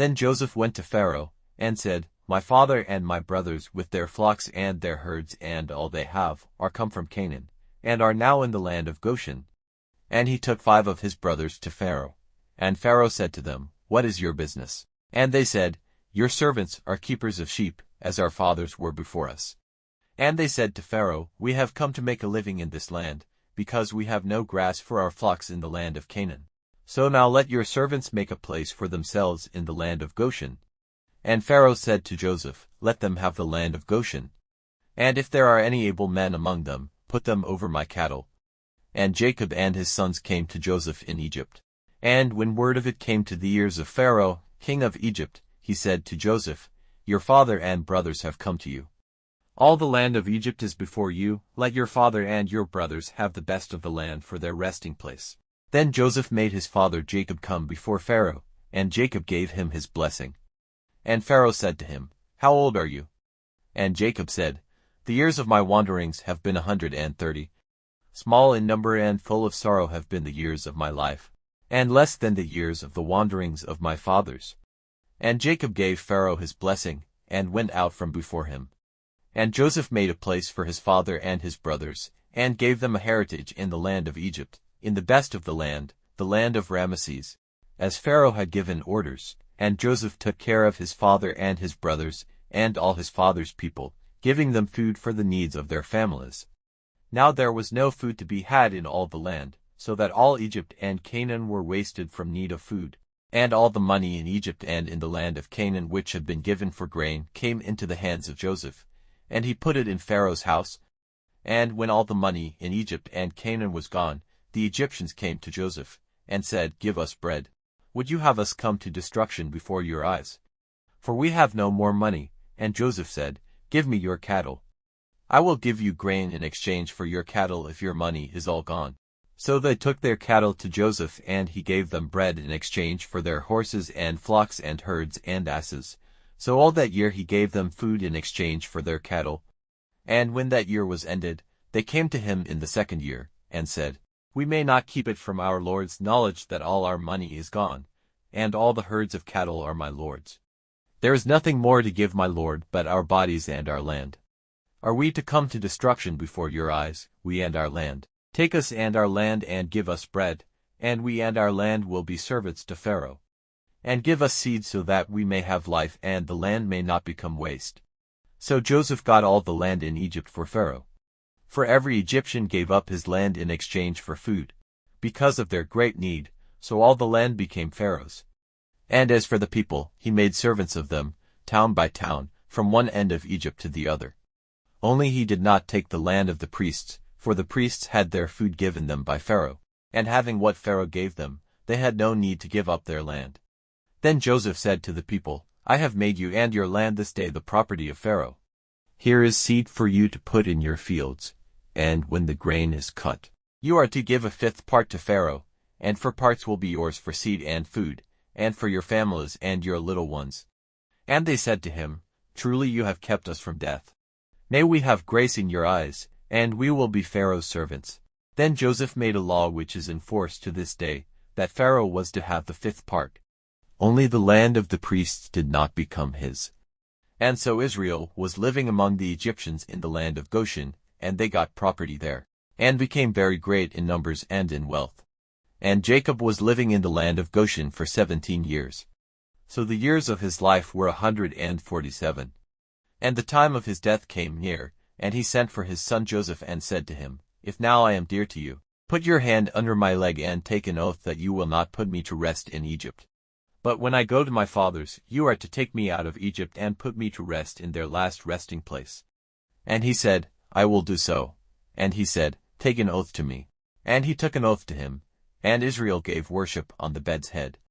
Then Joseph went to Pharaoh, and said, My father and my brothers with their flocks and their herds and all they have are come from Canaan, and are now in the land of Goshen. And he took 5 of his brothers to Pharaoh. And Pharaoh said to them, What is your business? And they said, Your servants are keepers of sheep, as our fathers were before us. And they said to Pharaoh, We have come to make a living in this land, because we have no grass for our flocks in the land of Canaan. So now let your servants make a place for themselves in the land of Goshen. And Pharaoh said to Joseph, Let them have the land of Goshen. And if there are any able men among them, put them over my cattle. And Jacob and his sons came to Joseph in Egypt. And when word of it came to the ears of Pharaoh, king of Egypt, he said to Joseph, Your father and brothers have come to you. All the land of Egypt is before you, let your father and your brothers have the best of the land for their resting place. Then Joseph made his father Jacob come before Pharaoh, and Jacob gave him his blessing. And Pharaoh said to him, How old are you? And Jacob said, The years of my wanderings have been 130. Small in number and full of sorrow have been the years of my life, and less than the years of the wanderings of my fathers. And Jacob gave Pharaoh his blessing, and went out from before him. And Joseph made a place for his father and his brothers, and gave them a heritage in the land of Egypt, in the best of the land of Ramesses, as Pharaoh had given orders. And Joseph took care of his father and his brothers, and all his father's people, giving them food for the needs of their families. Now there was no food to be had in all the land, so that all Egypt and Canaan were wasted from need of food. And all the money in Egypt and in the land of Canaan which had been given for grain came into the hands of Joseph, and he put it in Pharaoh's house. And when all the money in Egypt and Canaan was gone, the Egyptians came to Joseph, and said, Give us bread. Would you have us come to destruction before your eyes? For we have no more money. And Joseph said, Give me your cattle. I will give you grain in exchange for your cattle if your money is all gone. So they took their cattle to Joseph, and he gave them bread in exchange for their horses and flocks and herds and asses. So all that year he gave them food in exchange for their cattle. And when that year was ended, they came to him in the 2nd year, and said, We may not keep it from our lord's knowledge that all our money is gone, and all the herds of cattle are my lord's. There is nothing more to give my lord but our bodies and our land. Are we to come to destruction before your eyes, we and our land? Take us and our land and give us bread, and we and our land will be servants to Pharaoh. And give us seed so that we may have life and the land may not become waste. So Joseph got all the land in Egypt for Pharaoh. For every Egyptian gave up his land in exchange for food, because of their great need, so all the land became Pharaoh's. And as for the people, he made servants of them, town by town, from one end of Egypt to the other. Only he did not take the land of the priests, for the priests had their food given them by Pharaoh, and having what Pharaoh gave them, they had no need to give up their land. Then Joseph said to the people, I have made you and your land this day the property of Pharaoh. Here is seed for you to put in your fields, and when the grain is cut, you are to give a 5th part to Pharaoh, and 4 parts will be yours for seed and food, and for your families and your little ones. And they said to him, Truly you have kept us from death. May we have grace in your eyes, and we will be Pharaoh's servants. Then Joseph made a law which is in force to this day, that Pharaoh was to have the 5th part. Only the land of the priests did not become his. And so Israel was living among the Egyptians in the land of Goshen, and they got property there, and became very great in numbers and in wealth. And Jacob was living in the land of Goshen for 17 years. So the years of his life were 147. And the time of his death came near, and he sent for his son Joseph and said to him, If now I am dear to you, put your hand under my leg and take an oath that you will not put me to rest in Egypt. But when I go to my fathers, you are to take me out of Egypt and put me to rest in their last resting place. And he said, I will do so. And he said, Take an oath to me. And he took an oath to him. And Israel gave worship on the bed's head.